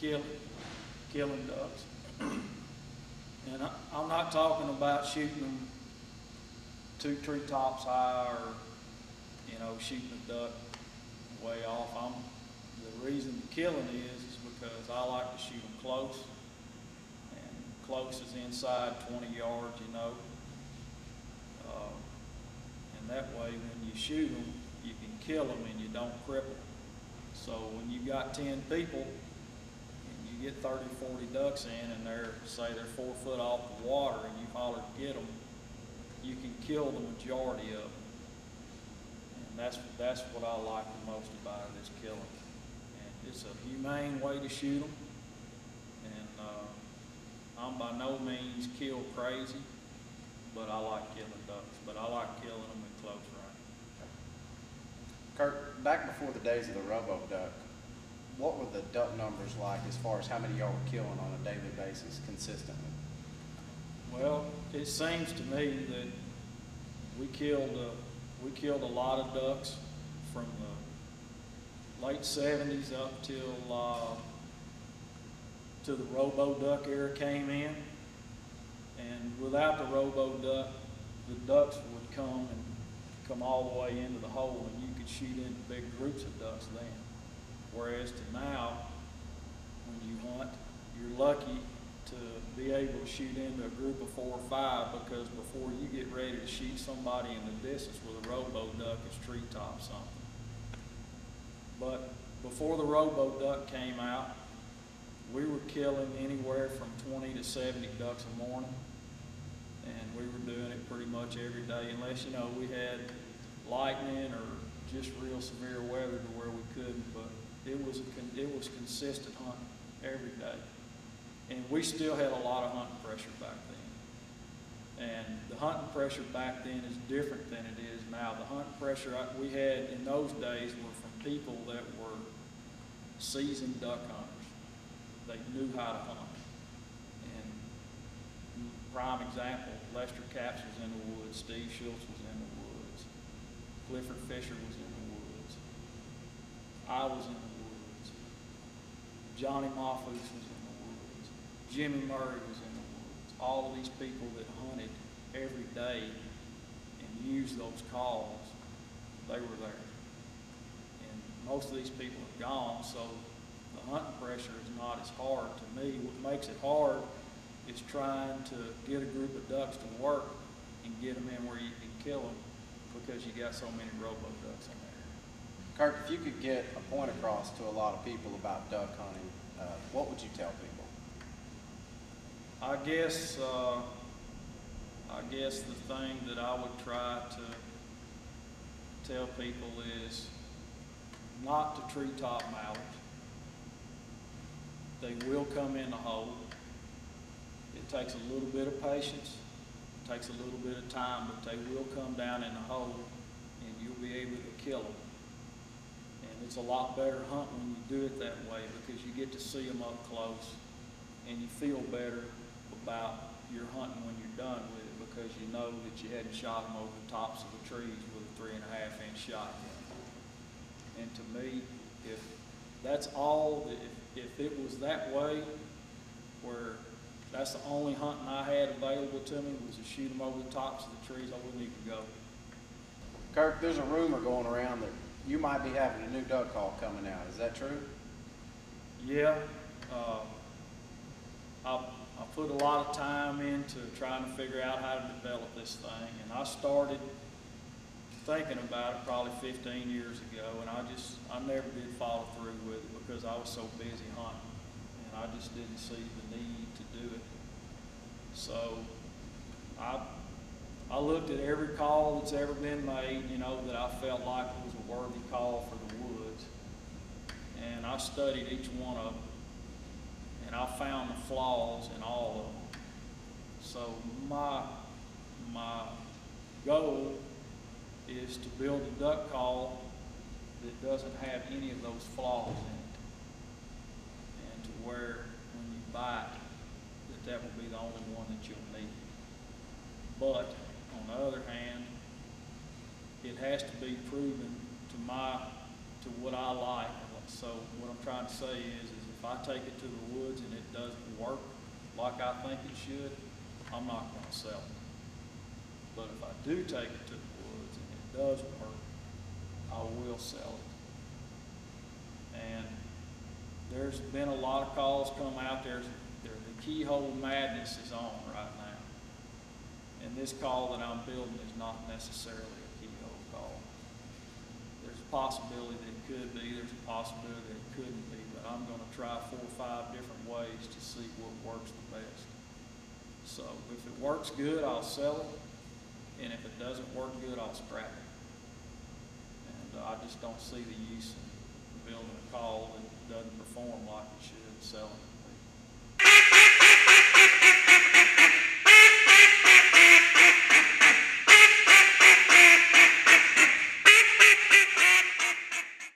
killing ducks. And I'm not talking about shooting them 2 treetops high, or shooting a duck way off. The reason the killing is because I like to shoot them close, and close is inside 20 yards, and that way when you shoot them, you can kill them and you don't cripple them. So when you got 10 people and you get 30, 40 ducks in, and say they're 4 foot off the water, and you holler to get them, you can kill the majority of them. And that's what I like the most about it, is killing. And it's a humane way to shoot them. And I'm by no means kill crazy, but I like killing ducks. But I like killing them in close range. Kirk, back before the days of the Robo duck, what were the duck numbers like as far as how many y'all were killing on a daily basis consistently? Well, it seems to me that we killed a lot of ducks from the late 70s up till the Robo duck era came in. And without the Robo duck, the ducks would come all the way into the hole, and you could shoot into big groups of ducks then. Whereas to now, when you hunt, you're lucky to be able to shoot into a group of 4 or 5, because before you get ready to shoot somebody in the distance with a Robo duck, it's treetop something. But before the Robo duck came out, we were killing anywhere from 20 to 70 ducks a morning, and we were doing it pretty much every day, unless we had lightning or just real severe weather to where we couldn't. But it was consistent hunting every day. And we still had a lot of hunting pressure back then. And the hunting pressure back then is different than it is now. The hunting pressure we had in those days were from people that were seasoned duck hunters. They knew how to hunt. And prime example, Lester Capps was in the woods, Steve Schultz was in the woods, Clifford Fisher was in the woods, I was in the woods, Johnny Moffus was in the woods, Jimmy Murray was in the woods. All of these people that hunted every day and used those calls, they were there. And most of these people are gone, so the hunting pressure is not as hard to me. What makes it hard is trying to get a group of ducks to work and get them in where you can kill them, because you got so many Robo ducks in there. Kirk, if you could get a point across to a lot of people about duck hunting, what would you tell people? I guess the thing that I would try to tell people is not to treetop mallards. They will come in the hole. It takes a little bit of patience, it takes a little bit of time, but they will come down in the hole, and you'll be able to kill them. And it's a lot better hunt when you do it that way, because you get to see them up close, and you feel better about your hunting when you're done with it, because you know that you hadn't shot them over the tops of the trees with a 3.5-inch shotgun. And to me, if that's all, if it was that way, where that's the only hunting I had available to me was to shoot them over the tops of the trees, I wouldn't even go. Kirk, there's a rumor going around that you might be having a new duck call coming out. Is that true? Yeah. I put a lot of time into trying to figure out how to develop this thing, and I started thinking about it probably 15 years ago, and I never did follow through with it because I was so busy hunting, and I just didn't see the need to do it. So I looked at every call that's ever been made, that I felt like was a worthy call for the woods, and I studied each one of them, and I found the flaws in all of them. So my goal is to build a duck call that doesn't have any of those flaws in it, and to where when you bite, that will be the only one that you'll need. But on the other hand, it has to be proven to what I like. So what I'm trying to say is if if I take it to the woods and it doesn't work like I think it should, I'm not gonna sell it. But if I do take it to the woods and it does work, I will sell it. And there's been a lot of calls come out there. The keyhole madness is on right now. And this call that I'm building is not necessarily a keyhole call. There's a possibility that it could be, there's a possibility that it couldn't be, but I'm gonna try 4 or 5 different ways to see what works the best. So if it works good, I'll sell it, and if it doesn't work good, I'll scrap it. And I just don't see the use in building a call that doesn't perform like it should, selling it.